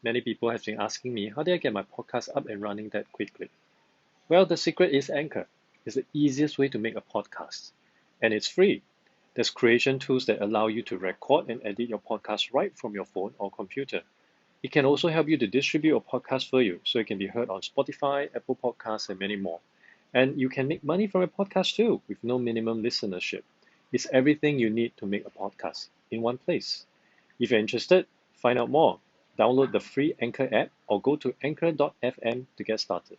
Many people have been asking me, how do I get my podcast up and running that quickly? Well, the secret is Anchor. It's the easiest way to make a podcast. And it's free. There's creation tools that allow you to record and edit your podcast right from your phone or computer. It can also help you to distribute your podcast for you, so it can be heard on Spotify, Apple Podcasts, and many more. And you can make money from a podcast too, with no minimum listenership. It's everything you need to make a podcast in one place. If you're interested, find out more. Download the free Anchor app or go to anchor.fm to get started.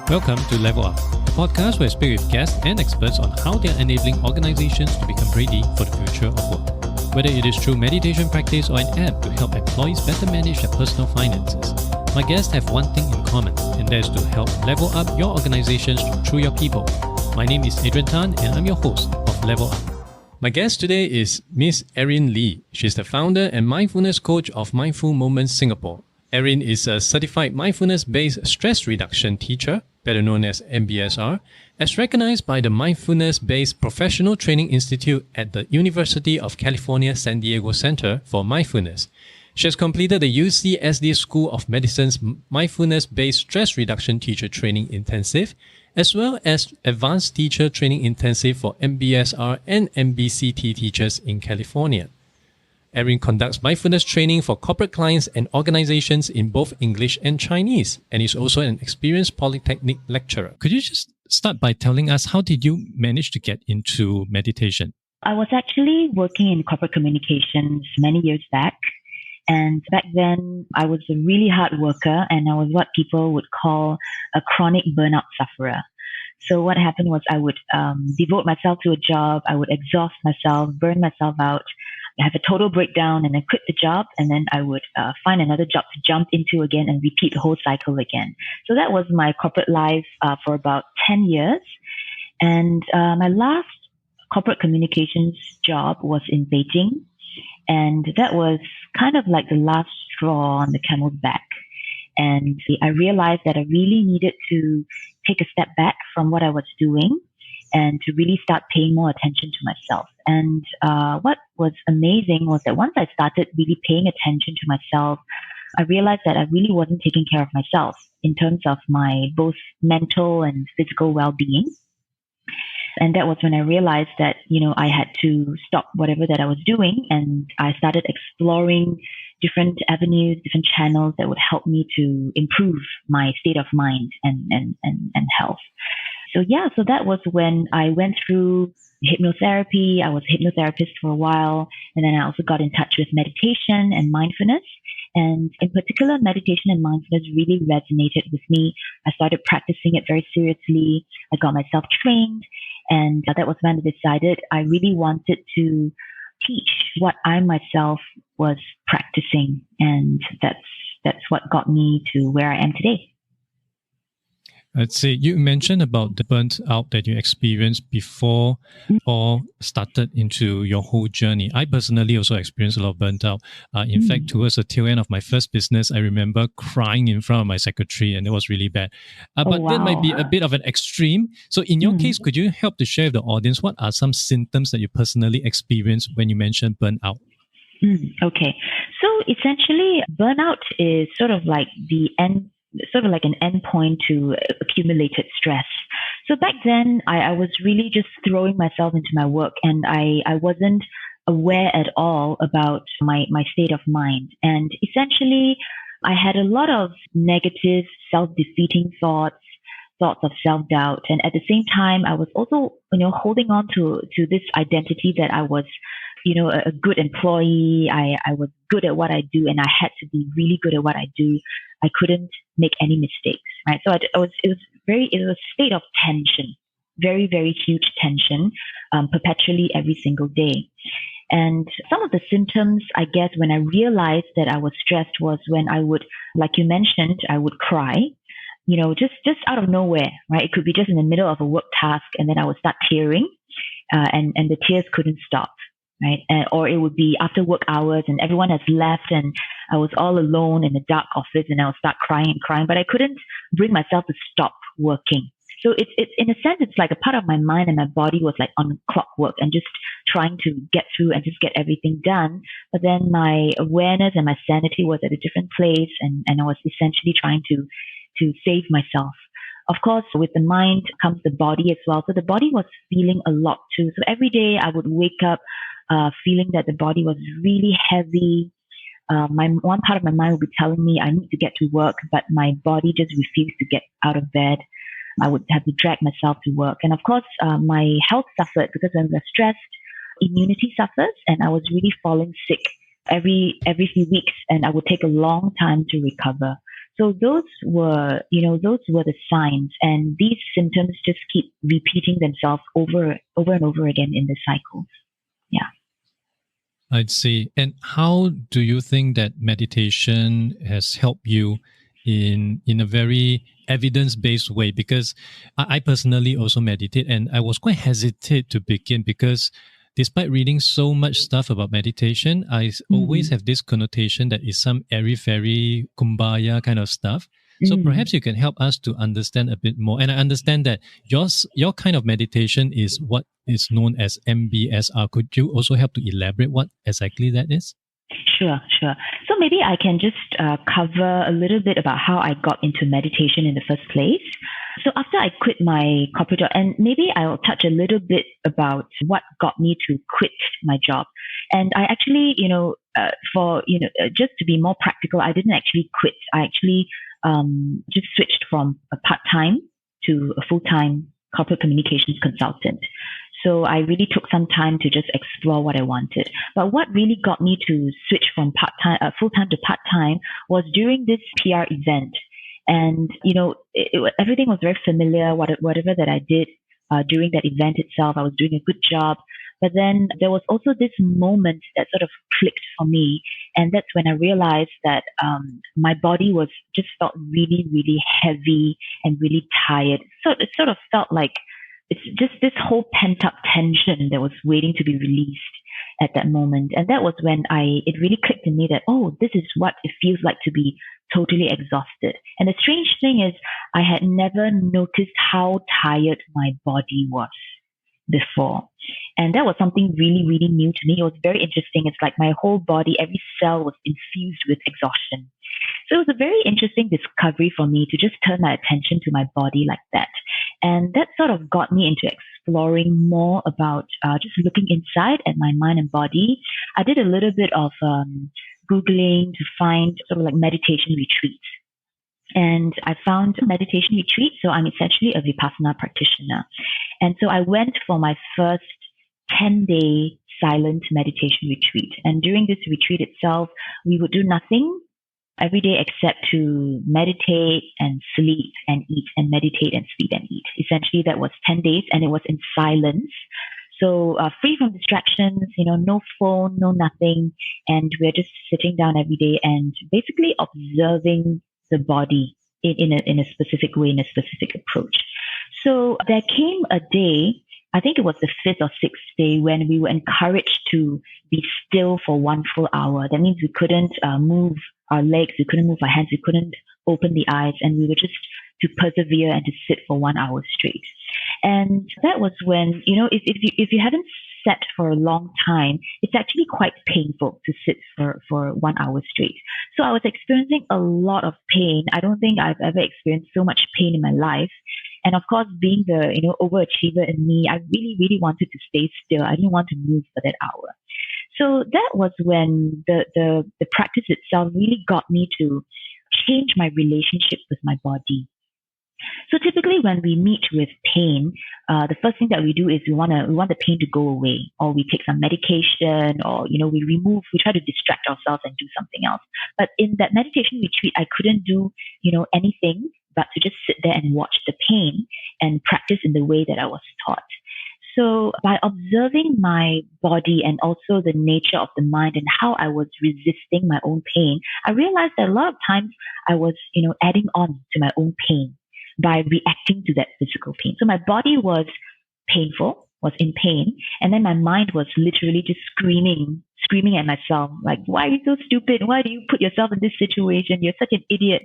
Welcome to Level Up, a podcast where I speak with guests and experts on how they are enabling organizations to become ready for the future of work. Whether it is through meditation practice or an app to help employees better manage their personal finances, my guests have one thing in common, and that is to help level up your organizations through your people. My name is Adrian Tan, and I'm your host of Level Up. My guest today is Miss Erin Lee. She's the founder and mindfulness coach of Mindful Moments Singapore. Erin is a certified mindfulness-based stress reduction teacher, better known as MBSR, as recognized by the Mindfulness-Based Professional Training Institute at the University of California, San Diego Center for Mindfulness. She has completed the UCSD School of Medicine's Mindfulness-Based Stress Reduction Teacher Training Intensive, as well as Advanced Teacher Training Intensive for MBSR and MBCT teachers in California. Erin conducts mindfulness training for corporate clients and organizations in both English and Chinese, and is also an experienced polytechnic lecturer. Could you just start by telling us, how did you manage to get into meditation? I was actually working in corporate communications many years back. And back then, I was a really hard worker, and I was what people would call a chronic burnout sufferer. So what happened was I would devote myself to a job, I would exhaust myself, burn myself out, have a total breakdown, and then quit the job, and then I would find another job to jump into again and repeat the whole cycle again. So that was my corporate life for about 10 years. And my last corporate communications job was in Beijing, and that was kind of like the last straw on the camel's back. And I realized that I really needed to take a step back from what I was doing and to really start paying more attention to myself. And what was amazing was that once I started really paying attention to myself, I realized that I really wasn't taking care of myself in terms of my both mental and physical well-being. And that was when I realized that, I had to stop whatever that I was doing, and I started exploring different avenues, different channels that would help me to improve my state of mind and health. So that was when I went through hypnotherapy. I was a hypnotherapist for a while, and then I also got in touch with meditation and mindfulness. And in particular, meditation and mindfulness really resonated with me. I started practicing it very seriously. I got myself trained, and that was when I decided I really wanted to teach what I myself was practicing, and that's what got me to where I am today. I'd say you mentioned about the burnt out that you experienced before or started into your whole journey. I personally also experienced a lot of burnt out. In fact, towards the tail end of my first business, I remember crying in front of my secretary, and it was really bad. But that might be a bit of an extreme. So in your case, could you help to share with the audience what are some symptoms that you personally experienced when you mentioned burnt out? Okay. So essentially, burnout is sort of like an endpoint to accumulated stress. So back then, I was really just throwing myself into my work, and I wasn't aware at all about my state of mind. And essentially, I had a lot of negative, self-defeating thoughts of self-doubt. And at the same time, I was also, holding on to this identity that I was, a good employee. I was good at what I do, and I had to be really good at what I do. I couldn't make any mistakes, right? So it was a state of tension, very, very huge tension, perpetually every single day. And some of the symptoms, I guess, when I realized that I was stressed was when I would, like you mentioned, I would cry, just out of nowhere, right? It could be just in the middle of a work task, and then I would start tearing, and the tears couldn't stop. Right. Or it would be after work hours and everyone has left and I was all alone in a dark office, and I would start crying, but I couldn't bring myself to stop working. So it's in a sense, it's like a part of my mind and my body was like on clockwork and just trying to get through and just get everything done. But then my awareness and my sanity was at a different place, and I was essentially trying to save myself. Of course, with the mind comes the body as well. So the body was feeling a lot too. So every day I would wake up feeling that the body was really heavy. My one part of my mind would be telling me I need to get to work, but my body just refused to get out of bed. I would have to drag myself to work. And of course, my health suffered because when we're stressed, immunity suffers, and I was really falling sick every few weeks, and I would take a long time to recover. So those were the signs, and these symptoms just keep repeating themselves over and over again in the cycles. Yeah. I'd see. And how do you think that meditation has helped you in a very evidence-based way? Because I personally also meditate, and I was quite hesitant to begin because despite reading so much stuff about meditation, I always have this connotation that it's some airy-fairy kumbaya kind of stuff. So perhaps you can help us to understand a bit more. And I understand that your kind of meditation is what is known as MBSR. Could you also help to elaborate what exactly that is? Sure. So maybe I can just cover a little bit about how I got into meditation in the first place. So after I quit my corporate job, and maybe I'll touch a little bit about what got me to quit my job. And I actually, just to be more practical, I didn't actually quit. I actually just switched from a part-time to a full-time corporate communications consultant. So I really took some time to just explore what I wanted. But what really got me to switch from full-time to part-time was during this PR event. And, everything was very familiar, whatever that I did during that event itself, I was doing a good job. But then there was also this moment that sort of clicked for me. And that's when I realized that my body just felt really, really heavy and really tired. So it sort of felt like it's just this whole pent up tension that was waiting to be released at that moment. And that was when it really clicked in me that, oh, this is what it feels like to be totally exhausted. And the strange thing is I had never noticed how tired my body was before. And that was something really, really new to me. It was very interesting. It's like my whole body, every cell was infused with exhaustion. So it was a very interesting discovery for me to just turn my attention to my body like that. And that sort of got me into exploring more about just looking inside at my mind and body. I did a little bit of Googling to find sort of like meditation retreats. And I found a meditation retreat. So I'm essentially a Vipassana practitioner. And so I went for my first 10-day silent meditation retreat. And during this retreat itself, we would do nothing every day except to meditate and sleep and eat, and meditate and sleep and eat. Essentially, that was 10 days, and it was in silence. So free from distractions, no phone, no nothing. And we're just sitting down every day and basically observing the body in a specific way, in a specific approach. So there came a day, I think it was the 5th or 6th day, when we were encouraged to be still for 1 full hour. That means we couldn't move our legs, we couldn't move our hands, we couldn't open the eyes, and we were just to persevere and to sit for 1 hour straight. And that was when, if you haven't sat for a long time, it's actually quite painful to sit for 1 hour straight. So I was experiencing a lot of pain. I don't think I've ever experienced so much pain in my life. And of course, being the overachiever in me, I really, really wanted to stay still. I didn't want to move for that hour. So that was when the practice itself really got me to change my relationship with my body. So typically when we meet with pain, the first thing that we do is we want the pain to go away, or we take some medication, or, we try to distract ourselves and do something else. But in that meditation retreat, I couldn't do, anything but to just sit there and watch the pain and practice in the way that I was taught. So by observing my body and also the nature of the mind and how I was resisting my own pain, I realized that a lot of times I was, adding on to my own pain by reacting to that physical pain. So my body was painful, was in pain, and then my mind was literally just screaming at myself, like, why are you so stupid? Why do you put yourself in this situation? You're such an idiot,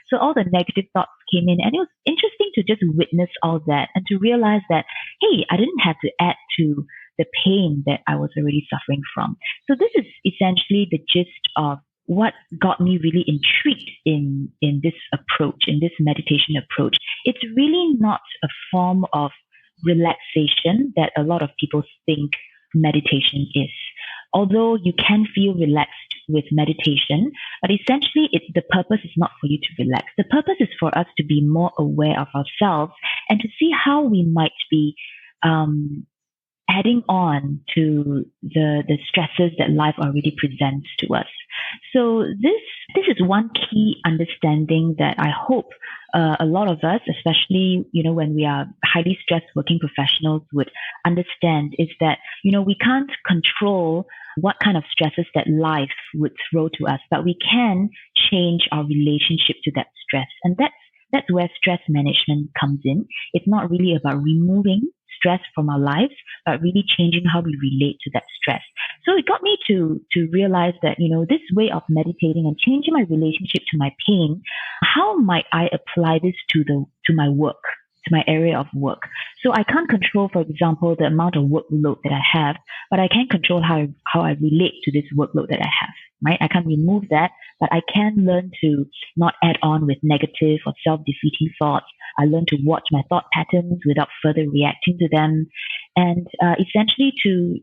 So all the negative thoughts came in. And it was interesting to just witness all that and to realize that, hey, I didn't have to add to the pain that I was already suffering from. So this is essentially the gist of what got me really intrigued in this approach, in this meditation approach. It's really not a form of relaxation that a lot of people think meditation is. Although you can feel relaxed with meditation, but essentially the purpose is not for you to relax. The purpose is for us to be more aware of ourselves and to see how we might be adding on to the stresses that life already presents to us. So this is one key understanding that I hope a lot of us, especially when we are highly stressed working professionals, would understand, is that we can't control what kind of stresses that life would throw to us, but we can change our relationship to that stress, and that's where stress management comes in. It's not really about removing stress from our lives, but really changing how we relate to that stress. So it got me to realize that, this way of meditating and changing my relationship to my pain, how might I apply this to my work, to my area of work? So I can't control, for example, the amount of workload that I have, but I can control how I relate to this workload that I have, right? I can't remove that, but I can learn to not add on with negative or self-defeating thoughts. I learn to watch my thought patterns without further reacting to them, and essentially to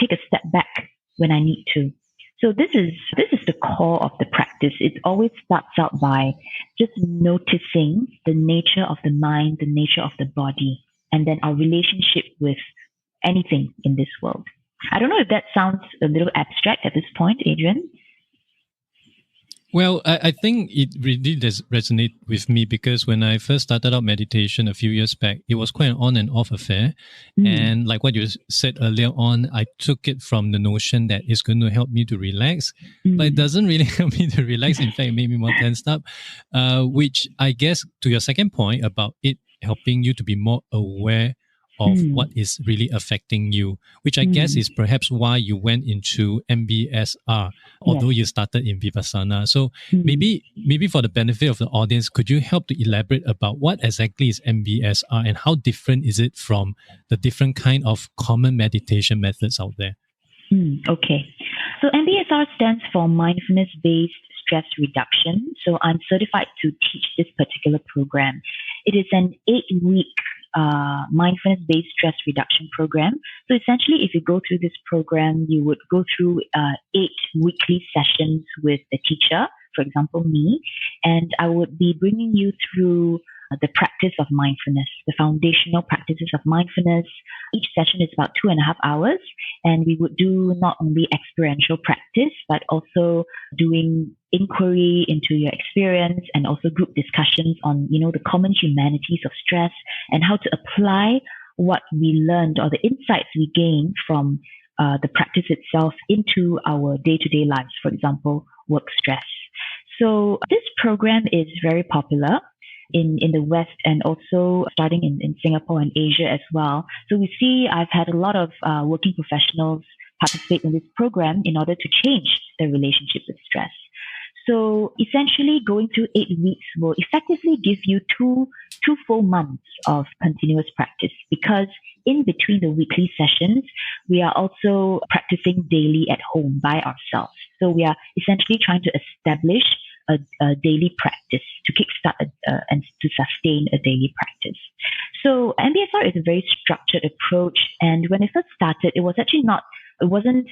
take a step back when I need to. So this is the core of the practice. It always starts out by just noticing the nature of the mind, the nature of the body, and then our relationship with anything in this world. I don't know if that sounds a little abstract at this point, Adrian. Well, I think it really does resonate with me because when I first started out meditation a few years back, it was quite an on and off affair. And like what you said earlier on, I took it from the notion that it's going to help me to relax, but it doesn't really help me to relax. In fact, it made me more tensed up, which I guess to your second point about it helping you to be more aware of what is really affecting you, which I guess is perhaps why you went into MBSR, although you started in Vipassana. So maybe for the benefit of the audience, could you help to elaborate about what exactly is MBSR and how different is it from the different kind of common meditation methods out there? Okay. So MBSR stands for Mindfulness-Based Stress Reduction. So I'm certified to teach this particular program. It is an 8-week mindfulness-based stress reduction program. So essentially, if you go through this program, you would go through 8 weekly sessions with the teacher, for example, me, and I would be bringing you through the practice of mindfulness, the foundational practices of mindfulness. Each session is about 2.5 hours, and we would do not only experiential practice, but also doing inquiry into your experience and also group discussions on, the common humanities of stress and how to apply what we learned or the insights we gained from the practice itself into our day-to-day lives, for example, work stress. So this program is very popular in the West and also starting in Singapore and Asia as well. So we see I've had a lot of working professionals participate in this program in order to change their relationship with stress. So essentially going through 8 weeks will effectively give you two full months of continuous practice, because in between the weekly sessions, we are also practicing daily at home by ourselves. So we are essentially trying to establish a daily practice to kickstart and to sustain a daily practice. So MBSR is a very structured approach, and when it first started, it wasn't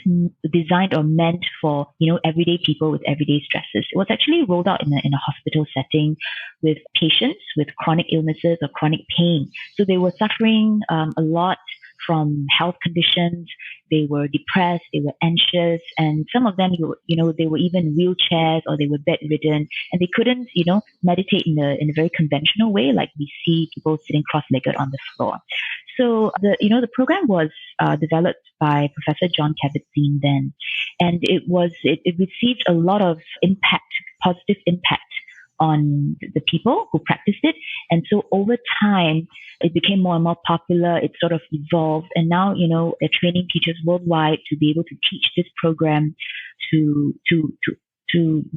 designed or meant for everyday people with everyday stresses. It was actually rolled out in a hospital setting with patients with chronic illnesses or chronic pain. So they were suffering a lot from health conditions. They were depressed, they were anxious, and some of them, they were even in wheelchairs or they were bedridden, and they couldn't, meditate in a very conventional way, like we see people sitting cross-legged on the floor. So the program was developed by Professor John Kabat-Zinn then, and it received a lot of positive impact on the people who practiced it. And so over time, it became more and more popular. It sort of evolved. And now, they're training teachers worldwide to be able to teach this program to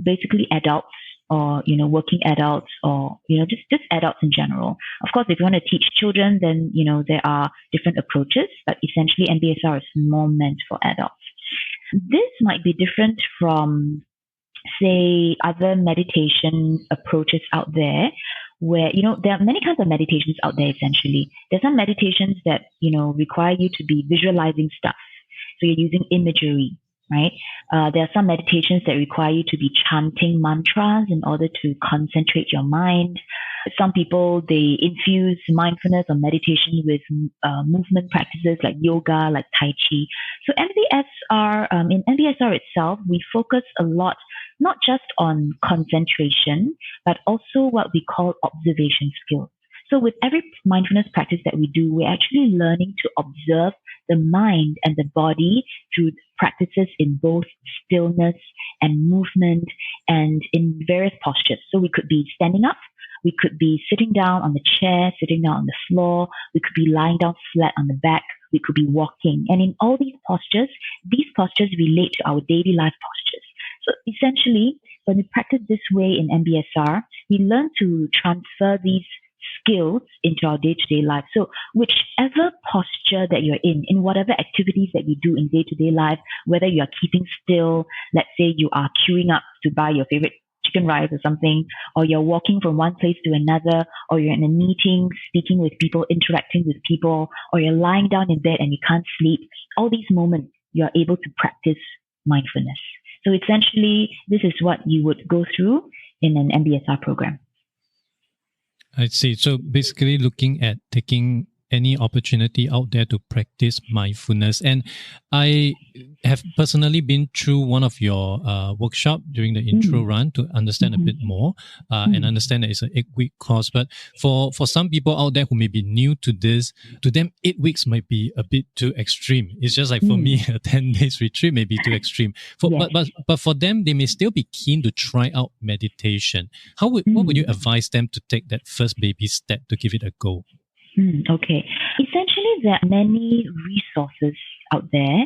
basically adults or, working adults, or, just adults in general. Of course, if you want to teach children, then, there are different approaches, but essentially MBSR is more meant for adults. This might be different from, say, other meditation approaches out there where, there are many kinds of meditations out there essentially. There's some meditations that, require you to be visualizing stuff. So you're using imagery, right? There are some meditations that require you to be chanting mantras in order to concentrate your mind. Some people, they infuse mindfulness or meditation with movement practices like yoga, like Tai Chi. So in MBSR itself, we focus a lot, not just on concentration, but also what we call observation skills. So with every mindfulness practice that we do, we're actually learning to observe the mind and the body through practices in both stillness and movement and in various postures. So we could be standing up, we could be sitting down on the chair, sitting down on the floor, we could be lying down flat on the back, we could be walking. And in all these postures relate to our daily life postures. So essentially, when we practice this way in MBSR, we learn to transfer these skills into our day-to-day life. So whichever posture that you're in whatever activities that you do in day-to-day life, whether you are keeping still, let's say you are queuing up to buy your favorite chicken rice or something, or you're walking from one place to another, or you're in a meeting, speaking with people, interacting with people, or you're lying down in bed and you can't sleep, all these moments you're able to practice mindfulness. So essentially, this is what you would go through in an MBSR program. I see. So basically looking at taking any opportunity out there to practice mindfulness. And I have personally been through one of your workshop during the intro run to understand a bit more and understand that it's an 8-week course. But for some people out there who may be new to this, to them, 8 weeks might be a bit too extreme. It's just like for me, a 10 days retreat may be too extreme. But for them, they may still be keen to try out meditation. What would you advise them to take that first baby step to give it a go? Okay. Essentially, there are many resources out there,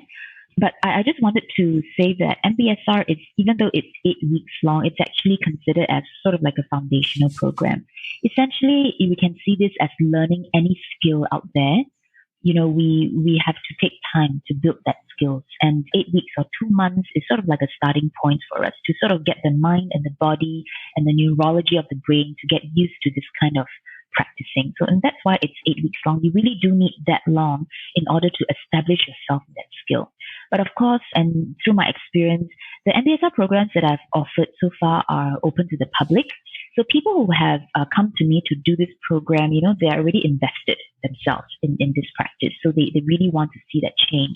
but I just wanted to say that MBSR is, even though it's 8 weeks long, it's actually considered as sort of like a foundational program. Essentially, we can see this as learning any skill out there. We have to take time to build that skills, and 8 weeks or 2 months is sort of like a starting point for us to sort of get the mind and the body and the neurology of the brain to get used to this kind of practicing. So, and that's why it's 8 weeks long. You really do need that long in order to establish yourself in that skill. But of course, and through my experience, the MBSR programs that I've offered so far are open to the public. So people who have come to me to do this program, they're already invested themselves in this practice. So they really want to see that change.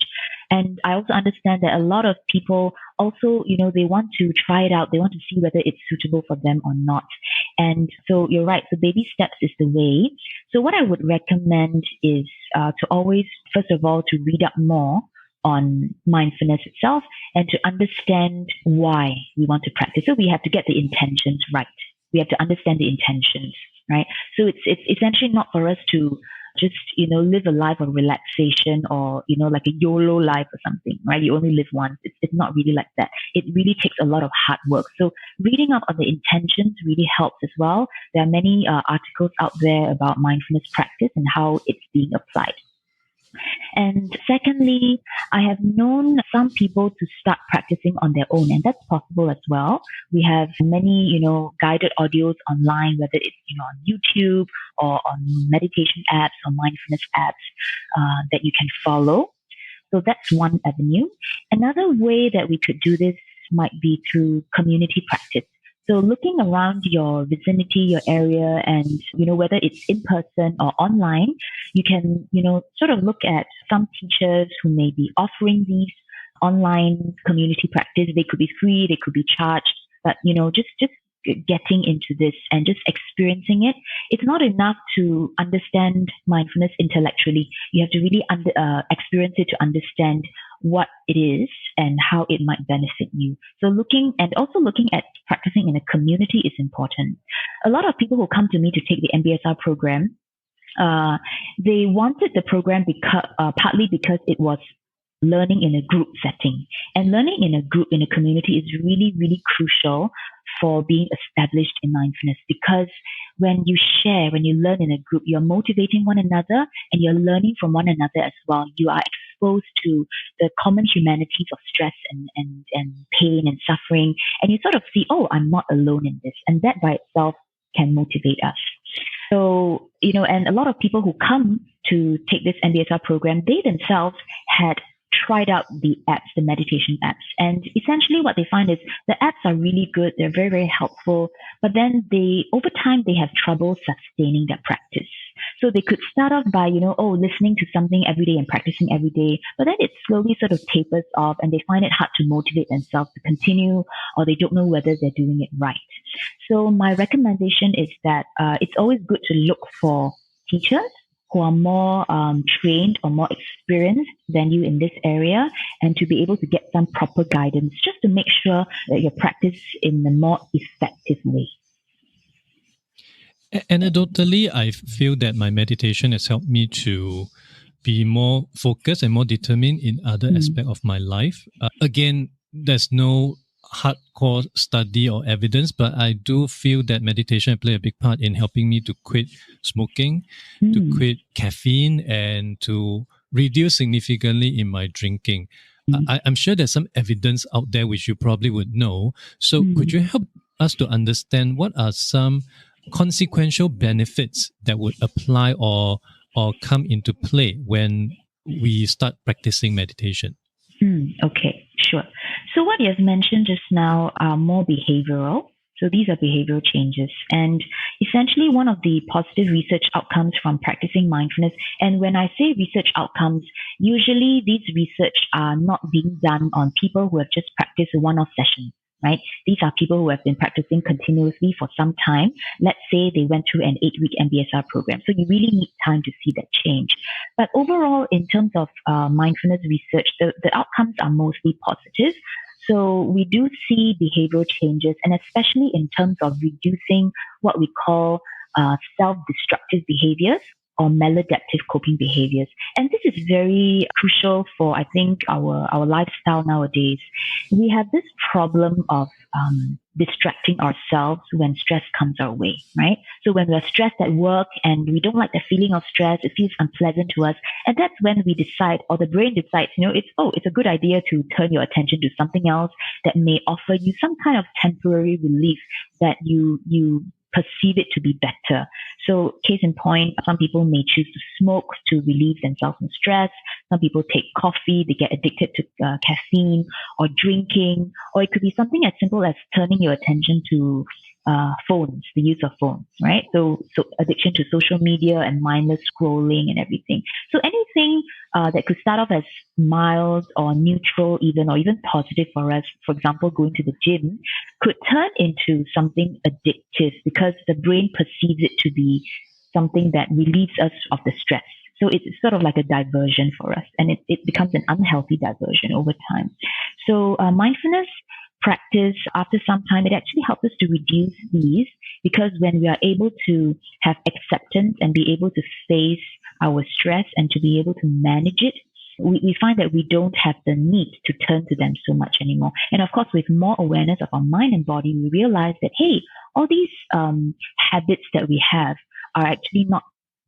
And I also understand that a lot of people also, they want to try it out. They want to see whether it's suitable for them or not. And so you're right. So baby steps is the way. So what I would recommend is to always, first of all, to read up more on mindfulness itself and to understand why we want to practice. So we have to get the intentions right. We have to understand the intentions, right? So it's essentially not for us to just, live a life of relaxation or, like a YOLO life or something, right? You only live once. It's not really like that. It really takes a lot of hard work. So reading up on the intentions really helps as well. There are many articles out there about mindfulness practice and how it's being applied. And secondly, I have known some people to start practicing on their own, and that's possible as well. We have many, guided audios online, whether it's, on YouTube or on meditation apps or mindfulness apps that you can follow. So that's one avenue. Another way that we could do this might be through community practice. So looking around your vicinity, your area, and, whether it's in person or online, you can, sort of look at some teachers who may be offering these online community practice. They could be free, they could be charged, but, just getting into this and just experiencing it. It's not enough to understand mindfulness intellectually. You have to really experience it to understand what it is and how it might benefit you. So looking at practicing in a community is important. A lot of people who come to me to take the MBSR program, they wanted the program partly because it was learning in a group setting. And learning in a group, in a community is really, really crucial for being established in mindfulness, because when you share, when you learn in a group, you're motivating one another and you're learning from one another as well. You are exposed to the common humanities of stress and pain and suffering. And you sort of see, oh, I'm not alone in this. And that by itself can motivate us. So, and a lot of people who come to take this MBSR program, they themselves had tried out the apps, the meditation apps. And essentially what they find is the apps are really good. They're very, very helpful. But then over time, they have trouble sustaining their practice. So they could start off by, listening to something every day and practicing every day. But then it slowly sort of tapers off and they find it hard to motivate themselves to continue, or they don't know whether they're doing it right. So my recommendation is that it's always good to look for teachers who are more trained or more experienced than you in this area, and to be able to get some proper guidance just to make sure that you practice in a more effective way. Anecdotally, I feel that my meditation has helped me to be more focused and more determined in other aspects of my life. Again, there's no hardcore study or evidence, but I do feel that meditation play a big part in helping me to quit smoking, to quit caffeine, and to reduce significantly in my drinking. I'm sure there's some evidence out there which you probably would know. So could you help us to understand what are some consequential benefits that would apply or come into play when we start practicing meditation? Okay, sure. So what you have mentioned just now are more behavioral. So these are behavioral changes. And essentially one of the positive research outcomes from practicing mindfulness, and when I say research outcomes, usually these research are not being done on people who have just practiced a one-off session, right? These are people who have been practicing continuously for some time. Let's say they went through an 8-week MBSR program. So you really need time to see that change. But overall, in terms of mindfulness research, the outcomes are mostly positive. So we do see behavioral changes, and especially in terms of reducing what we call self-destructive behaviors or maladaptive coping behaviors. And this is very crucial for, I think, our lifestyle nowadays. We have this problem of distracting ourselves when stress comes our way, right? So when we're stressed at work and we don't like the feeling of stress, it feels unpleasant to us. And that's when we decide, or the brain decides, it's a good idea to turn your attention to something else that may offer you some kind of temporary relief that you perceive it to be better. So case in point, some people may choose to smoke to relieve themselves from stress. Some people take coffee, they get addicted to caffeine, or drinking, or it could be something as simple as turning your attention to phones, the use of phones, right? So addiction to social media and mindless scrolling and everything. So anything that could start off as mild or neutral even, or even positive for us, for example, going to the gym, could turn into something addictive because the brain perceives it to be something that relieves us of the stress. So it's sort of like a diversion for us, and it becomes an unhealthy diversion over time. So mindfulness practice, after some time, it actually helps us to reduce these, because when we are able to have acceptance and be able to face our stress and to be able to manage it, we find that we don't have the need to turn to them so much anymore. And of course, with more awareness of our mind and body, we realize that, hey, all these habits that we have are actually not,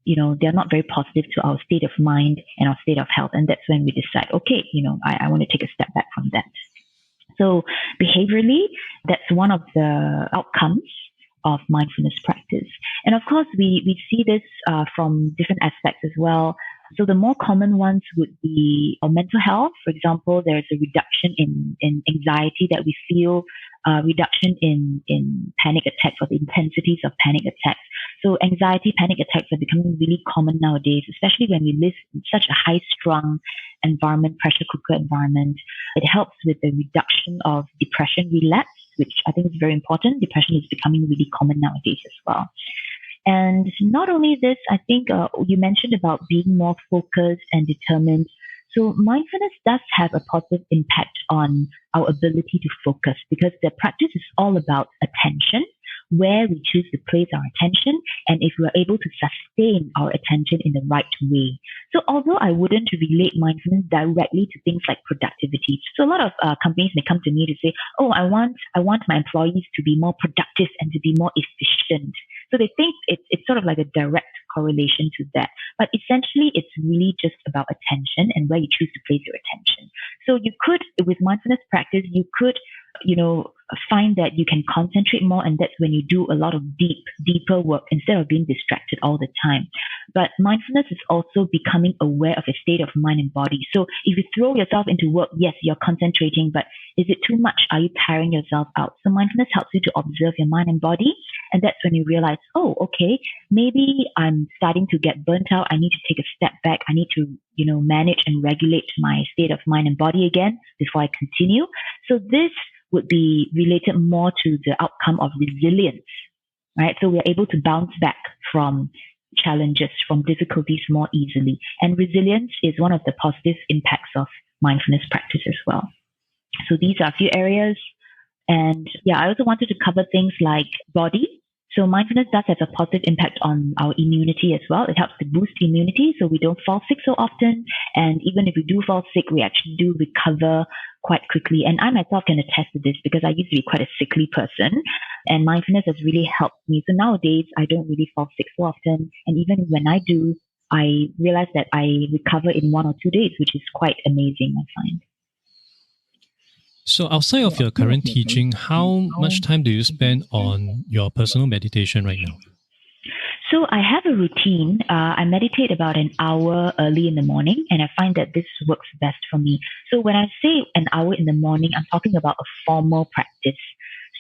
they're not very positive to our state of mind and our state of health. And that's when we decide, okay, I want to take a step back from that. So behaviorally, that's one of the outcomes of mindfulness practice. And of course, we see this from different aspects as well. So the more common ones would be mental health. For example, there's a reduction in anxiety that we feel, reduction in panic attacks, or the intensities of panic attacks. So anxiety, panic attacks are becoming really common nowadays, especially when we live in such a high-strung environment, pressure cooker environment. It helps with the reduction of depression relapse, which I think is very important. Depression is becoming really common nowadays as well. And not only this, I think you mentioned about being more focused and determined. So mindfulness does have a positive impact on our ability to focus, because the practice is all about attention. where we choose to place our attention and if we're able to sustain our attention in the right way. So although I wouldn't relate mindfulness directly to things like productivity, so a lot of companies may come to me to say, oh, I want my employees to be more productive and to be more efficient. So they think it's sort of like a direct correlation to that. But essentially, it's really just about attention and where you choose to place your attention. So you could, with mindfulness practice, you could, find that you can concentrate more, and that's when you do a lot of deeper work instead of being distracted all the time. But mindfulness is also becoming aware of a state of mind and body. So if you throw yourself into work, yes, you're concentrating, but is it too much? Are you tiring yourself out? So mindfulness helps you to observe your mind and body, and that's when you realize, oh, okay, maybe I'm starting to get burnt out. I need to take a step back. I need to, manage and regulate my state of mind and body again before I continue. So this would be related more to the outcome of resilience, right? So we're able to bounce back from challenges, from difficulties more easily. And resilience is one of the positive impacts of mindfulness practice as well. So these are a few areas. And I also wanted to cover things like body. So mindfulness does have a positive impact on our immunity as well. It helps to boost immunity so we don't fall sick so often. And even if we do fall sick, we actually do recover quite quickly. And I myself can attest to this because I used to be quite a sickly person. And mindfulness has really helped me. So nowadays, I don't really fall sick so often. And even when I do, I realize that I recover in 1 or 2 days, which is quite amazing, I find. So outside of your current teaching, how much time do you spend on your personal meditation right now? So I have a routine. I meditate about an hour early in the morning, and I find that this works best for me. So when I say an hour in the morning, I'm talking about a formal practice.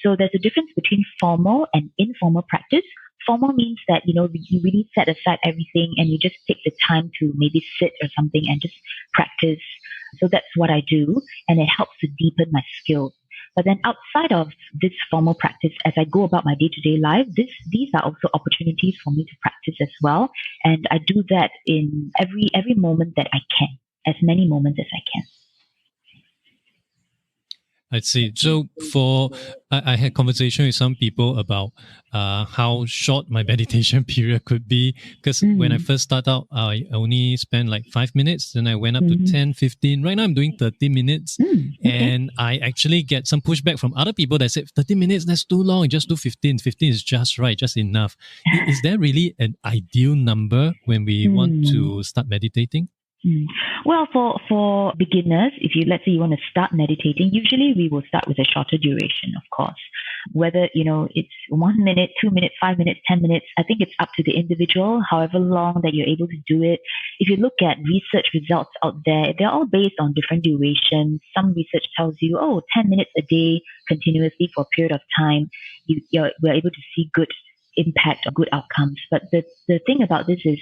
So there's a difference between formal and informal practice. Formal means that, you really set aside everything and you just take the time to maybe sit or something and just practice. So that's what I do, and it helps to deepen my skills. But then outside of this formal practice, as I go about my day-to-day life, these are also opportunities for me to practice as well. And I do that in every moment that I can, as many moments as I can. I see. So I had conversation with some people about how short my meditation period could be. Because when I first started out, I only spent like 5 minutes. Then I went up to 10, 15. Right now I'm doing 30 minutes. And I actually get some pushback from other people that said, 30 minutes, that's too long. Just do 15. 15 is just right, just enough. Is there really an ideal number when we want to start meditating? Well, for beginners, let's say you want to start meditating, usually we will start with a shorter duration, of course. Whether, it's 1 minute, 2 minutes, 5 minutes, 10 minutes, I think it's up to the individual, however long that you're able to do it. If you look at research results out there, they're all based on different durations. Some research tells you, 10 minutes a day continuously for a period of time, we're able to see good impact or good outcomes. But the thing about this is,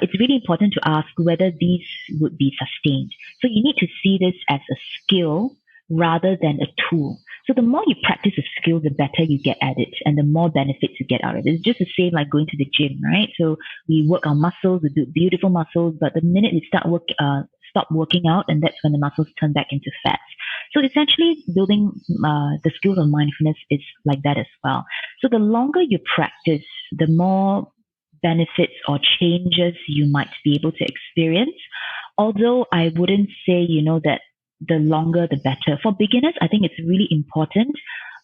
it's really important to ask whether these would be sustained. So you need to see this as a skill rather than a tool. So the more you practice a skill, the better you get at it and the more benefits you get out of it. It's just the same like going to the gym, right? So we work our muscles, we do beautiful muscles, but the minute we stop working out, and that's when the muscles turn back into fats. So essentially building the skills of mindfulness is like that as well. So the longer you practice, the more benefits or changes you might be able to experience. Although I wouldn't say, that the longer the better. For beginners, I think it's really important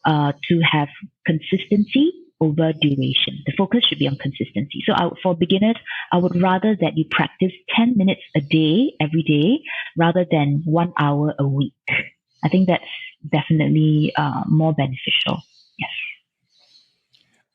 to have consistency over duration. The focus should be on consistency. So for beginners, I would rather that you practice 10 minutes a day, every day, rather than 1 hour a week. I think that's definitely more beneficial. Yes.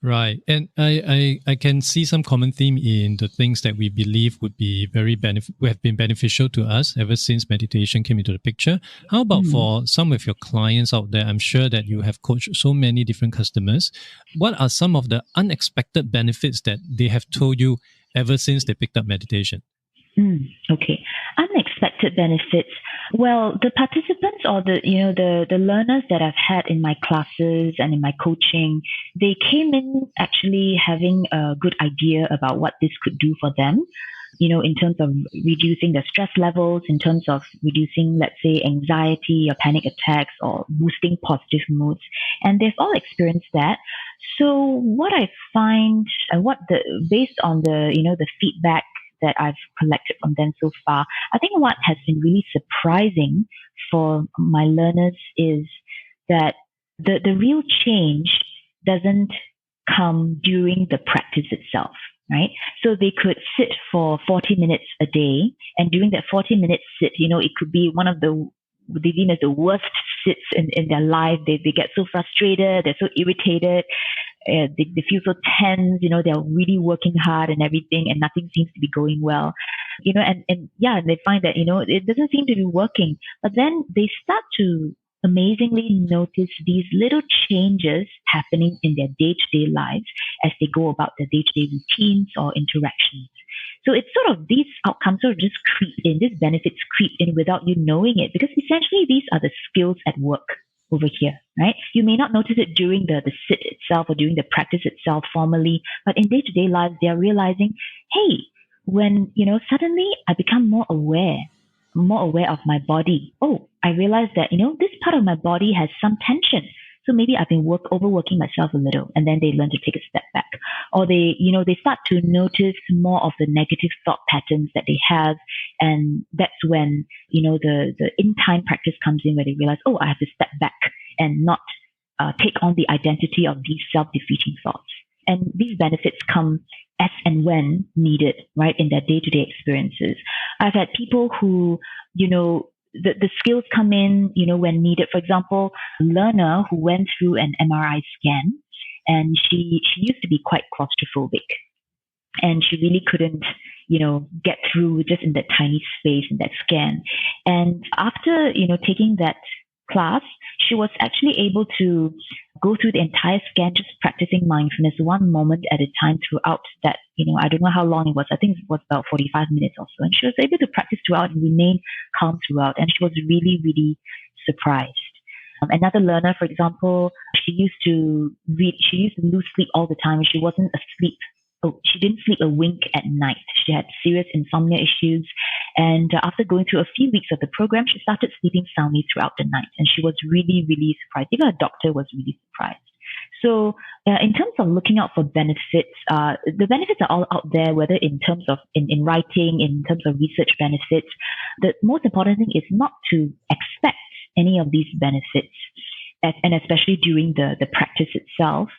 Right. And I can see some common theme in the things that we believe would be would have been beneficial to us ever since meditation came into the picture. How about for some of your clients out there? I'm sure that you have coached so many different customers. What are some of the unexpected benefits that they have told you ever since they picked up meditation? Okay. Unexpected benefits. Well, the participants or the learners that I've had in my classes and in my coaching, they came in actually having a good idea about what this could do for them, in terms of reducing their stress levels, in terms of reducing, let's say, anxiety or panic attacks or boosting positive moods. And they've all experienced that. So what I find, based on the feedback that I've collected from them so far, I think what has been really surprising for my learners is that the real change doesn't come during the practice itself, right? So they could sit for 40 minutes a day, and during that 40-minute sit, it could be one of the they deem as the worst sits in their life. They get so frustrated, they're so irritated, they feel so tense, they're really working hard and everything, and nothing seems to be going well. And yeah, they find that, it doesn't seem to be working. But then they start to amazingly notice these little changes happening in their day-to-day lives as they go about their day-to-day routines or interactions. So it's sort of these outcomes sort of just creep in, these benefits creep in without you knowing it, because essentially these are the skills at work over here, right? You may not notice it during the sit itself or during the practice itself formally, but in day-to-day lives, they're realizing, hey, when, suddenly I become more aware of my body. Oh, I realize that, this part of my body has some tension. So maybe I've been overworking myself a little, and then they learn to take a step back. Or they start to notice more of the negative thought patterns that they have. And that's when, the in-time practice comes in, where they realize, oh, I have to step back and not take on the identity of these self-defeating thoughts. And these benefits come as and when needed, right, in their day-to-day experiences. I've had people who, the skills come in, when needed. For example, a learner who went through an MRI scan, and she used to be quite claustrophobic, and she really couldn't, get through just in that tiny space in that scan. And after, taking that class, she was actually able to go through the entire scan, just practicing mindfulness one moment at a time throughout that, I don't know how long it was. I think it was about 45 minutes or so. And she was able to practice throughout and remain calm throughout. And she was really, really surprised. Another learner, for example, she used to lose sleep all the time. She wasn't asleep. She didn't sleep a wink at night. She had serious insomnia issues. And after going through a few weeks of the program, she started sleeping soundly throughout the night. And she was really, really surprised. Even her doctor was really surprised. So in terms of looking out for benefits, the benefits are all out there, whether in terms of in writing, in terms of research benefits. The most important thing is not to expect any of these benefits, and especially during the practice itself,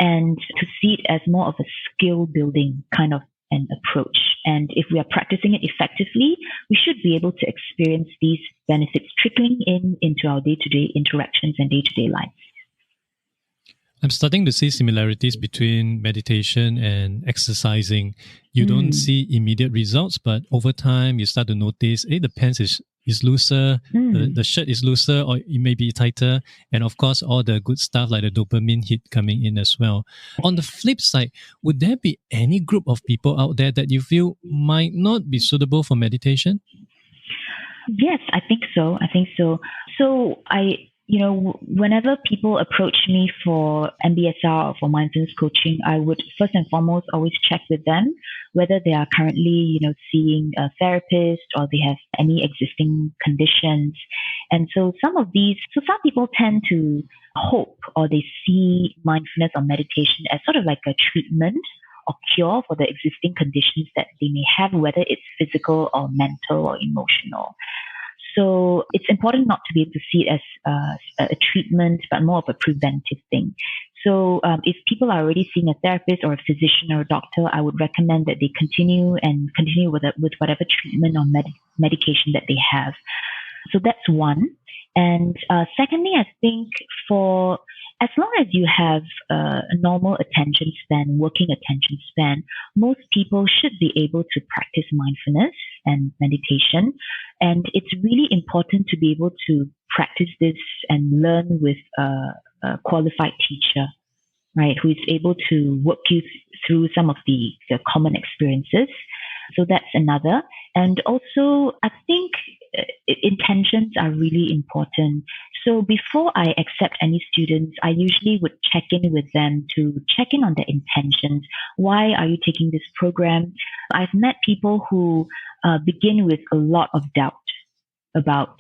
and to see it as more of a skill building kind of an approach. And if we are practicing it effectively, we should be able to experience these benefits trickling into our day-to-day interactions and day-to-day life. I'm starting to see similarities between meditation and exercising. You don't see immediate results, but over time you start to notice, the pants is looser, the shirt is looser, or it may be tighter. And of course, all the good stuff like the dopamine hit coming in as well. On the flip side, would there be any group of people out there that you feel might not be suitable for meditation? Yes, I think so. So whenever people approach me for MBSR or for mindfulness coaching, I would first and foremost always check with them whether they are currently, seeing a therapist or they have any existing conditions. And so some people tend to hope, or they see mindfulness or meditation as sort of like a treatment or cure for the existing conditions that they may have, whether it's physical or mental or emotional. So it's important not to be able to see it as a treatment, but more of a preventive thing. So if people are already seeing a therapist or a physician or a doctor, I would recommend that they continue with whatever treatment or medication that they have. So that's one. And secondly, I think as long as you have a normal attention span, working attention span, most people should be able to practice mindfulness and meditation. And it's really important to be able to practice this and learn with a qualified teacher, right, who is able to work you through some of the common experiences. So that's another. And also, I think intentions are really important. So before I accept any students, I usually would check in with them to check in on their intentions. Why are you taking this program? I've met people who begin with a lot of doubt about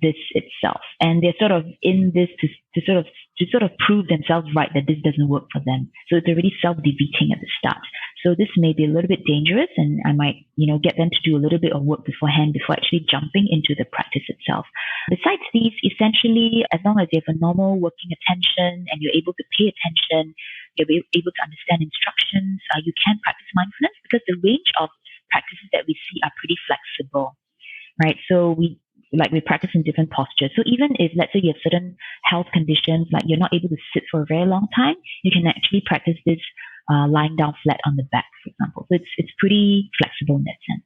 this itself. And they're sort of in this to sort of prove themselves right that this doesn't work for them. So it's already self-defeating at the start. So this may be a little bit dangerous, and I might, get them to do a little bit of work beforehand before actually jumping into the practice itself. Besides these, essentially, as long as you have a normal working attention and you're able to pay attention, you'll be able to understand instructions, you can practice mindfulness, because the range of practices that we see are pretty flexible, right? So we practice in different postures. So even if, let's say, you have certain health conditions, like you're not able to sit for a very long time, you can actually practice this lying down flat on the back, for example. So it's pretty flexible in that sense.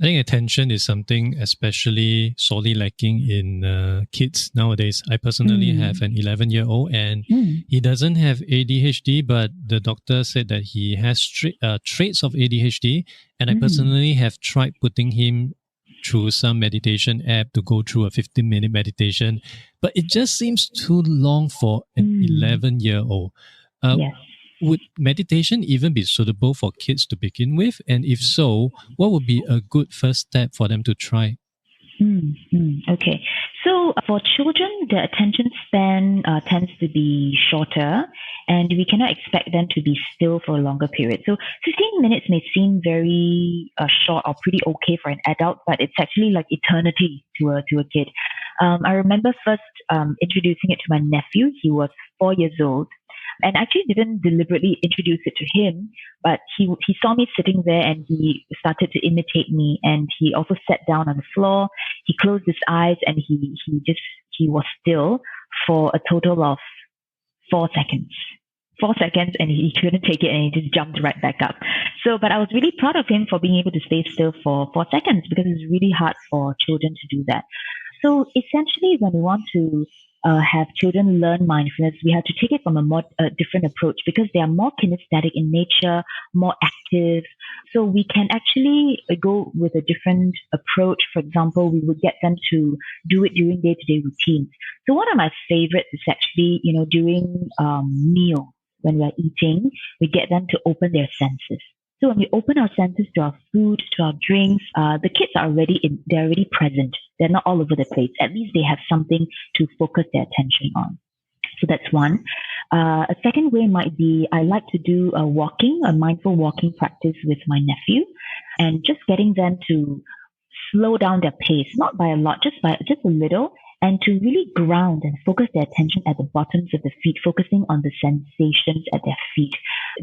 I think attention is something especially sorely lacking in kids nowadays. I personally have an 11-year-old, and he doesn't have ADHD, but the doctor said that he has traits of ADHD. And I personally have tried putting him through some meditation app to go through a 15-minute meditation, but it just seems too long for an 11-year-old. Yes. Would meditation even be suitable for kids to begin with? And if so, what would be a good first step for them to try? Okay. So for children, the attention span tends to be shorter, and we cannot expect them to be still for a longer period. So 15 minutes may seem very short or pretty okay for an adult, but it's actually like eternity to a kid. I remember first introducing it to my nephew. He was 4 years old. And I actually didn't deliberately introduce it to him, but he saw me sitting there and he started to imitate me. And he also sat down on the floor. He closed his eyes and he was still for a total of 4 seconds. 4 seconds, and he couldn't take it, and he just jumped right back up. So, but I was really proud of him for being able to stay still for 4 seconds, because it's really hard for children to do that. So essentially, when we want to have children learn mindfulness, we have to take it from a more different approach, because they are more kinesthetic in nature, more active. So we can actually go with a different approach. For example, we would get them to do it during day-to-day routines. So one of my favorites is actually, during meal, when we're eating, we get them to open their senses. So when we open our senses to our food, to our drinks, the kids are they're already present. They're not all over the place. At least they have something to focus their attention on. So that's one. A second way might be, I like to do a mindful walking practice with my nephew, and just getting them to slow down their pace, not by a lot, just a little, and to really ground and focus their attention at the bottoms of the feet, focusing on the sensations at their feet.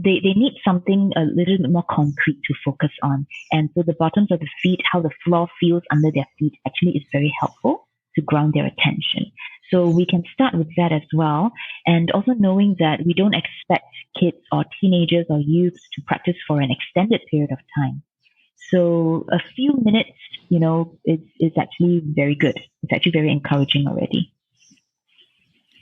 They need something a little bit more concrete to focus on. And so the bottoms of the feet, how the floor feels under their feet, actually is very helpful to ground their attention. So we can start with that as well. And also knowing that we don't expect kids or teenagers or youths to practice for an extended period of time. So a few minutes, is actually very good. It's actually very encouraging already.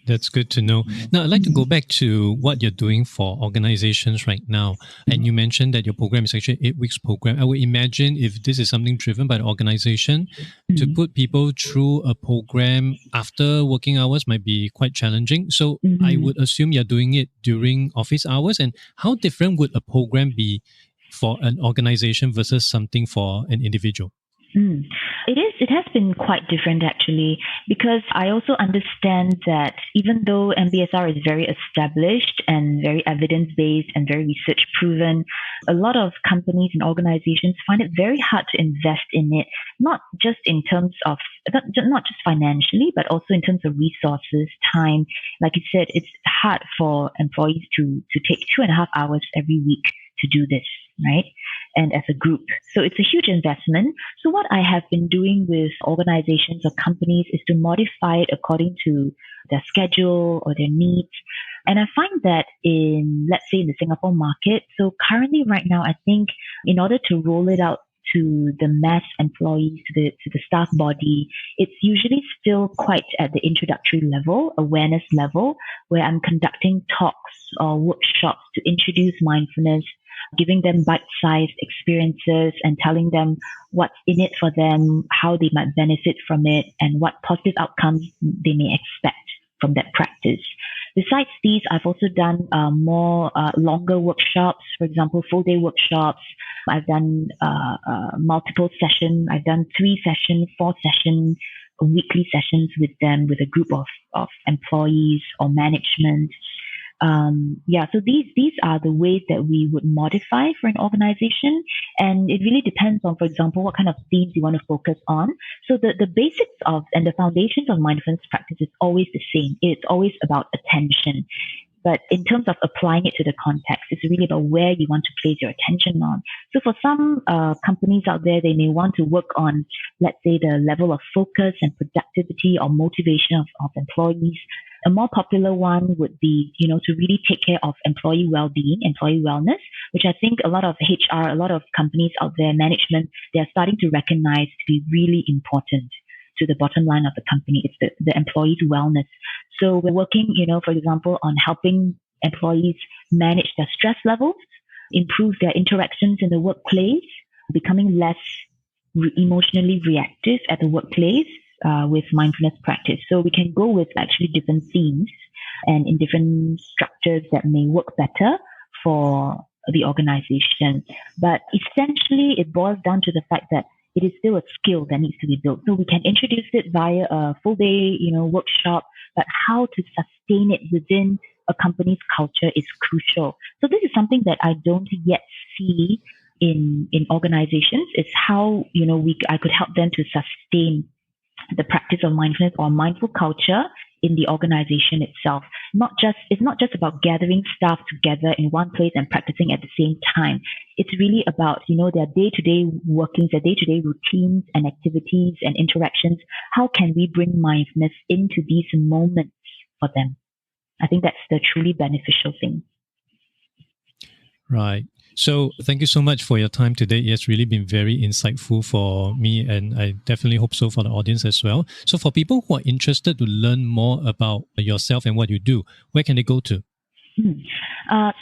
That's good to know. Now, I'd like to go back to what you're doing for organizations right now. And you mentioned that your program is actually an 8 weeks program. I would imagine if this is something driven by the organization, to put people through a program after working hours might be quite challenging. So I would assume you're doing it during office hours. And how different would a program be for an organization versus something for an individual? It has been quite different, actually, because I also understand that even though MBSR is very established and very evidence-based and very research-proven, a lot of companies and organizations find it very hard to invest in it, not just in terms of, not just financially, but also in terms of resources, time. Like you said, it's hard for employees to take 2.5 hours every week to do this, right? And as a group. So it's a huge investment. So what I have been doing with organizations or companies is to modify it according to their schedule or their needs. And I find that let's say in the Singapore market, so currently right now, I think in order to roll it out to the mass employees, to the staff body, it's usually still quite at the introductory level, awareness level, where I'm conducting talks or workshops to introduce mindfulness, giving them bite-sized experiences and telling them what's in it for them, how they might benefit from it, and what positive outcomes they may expect from that practice. Besides these, I've also done more longer workshops, for example, full-day workshops. I've done multiple sessions. I've done 3 sessions, 4 sessions, weekly sessions with them, with a group of employees or management. So these are the ways that we would modify for an organization. And it really depends on, for example, what kind of themes you want to focus on. So the basics of and the foundations of mindfulness practice is always the same. It's always about attention. But in terms of applying it to the context, it's really about where you want to place your attention on. So for some companies out there, they may want to work on, let's say, the level of focus and productivity or motivation of employees. A more popular one would be, to really take care of employee well-being, employee wellness, which I think a lot of HR, a lot of companies out there, management, they're starting to recognize to be really important to the bottom line of the company. It's the employee's wellness. So we're working, for example, on helping employees manage their stress levels, improve their interactions in the workplace, becoming less emotionally reactive at the workplace with mindfulness practice. So we can go with actually different themes and in different structures that may work better for the organization. But essentially, it boils down to the fact that it is still a skill that needs to be built. So we can introduce it via a full day, workshop, but how to sustain it within a company's culture is crucial. So this is something that I don't yet see in organizations. It's how, I could help them to sustain the practice of mindfulness or mindful culture in the organization itself. It's not just about gathering staff together in one place and practicing at the same time. It's really about, their day-to-day workings, their day-to-day routines and activities and interactions. How can we bring mindfulness into these moments for them? I think that's the truly beneficial thing. Right. So thank you so much for your time today. It's really been very insightful for me, and I definitely hope so for the audience as well. So for people who are interested to learn more about yourself and what you do, where can they go to?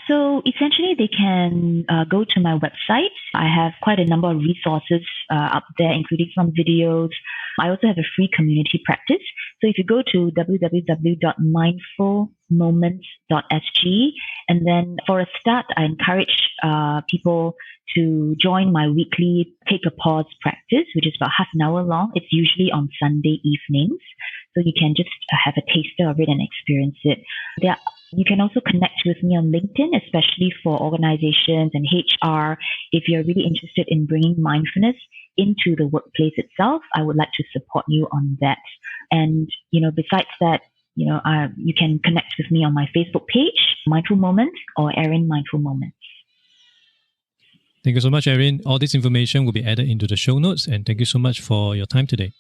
So essentially, they can go to my website. I have quite a number of resources up there, including some videos. I also have a free community practice. So if you go to www.mindfulmoments.sg, and then for a start, I encourage people to join my weekly Take a Pause practice, which is about half an hour long. It's usually on Sunday evenings. So you can just have a taster of it and experience it. You can also connect with me on LinkedIn, especially for organizations and HR. If you're really interested in bringing mindfulness into the workplace itself, I would like to support you on that. And, besides that, you can connect with me on my Facebook page, Mindful Moments, or Erin Mindful Moments. Thank you so much, Erin. All this information will be added into the show notes, and thank you so much for your time today.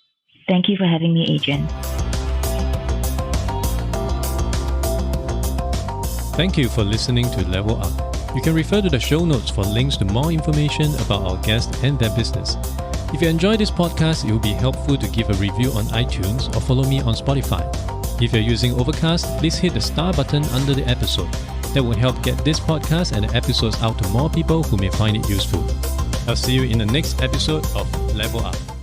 Thank you for having me, Adrian. Thank you for listening to Level Up. You can refer to the show notes for links to more information about our guests and their business. If you enjoy this podcast, it will be helpful to give a review on iTunes or follow me on Spotify. If you're using Overcast, please hit the star button under the episode. That will help get this podcast and the episodes out to more people who may find it useful. I'll see you in the next episode of Level Up.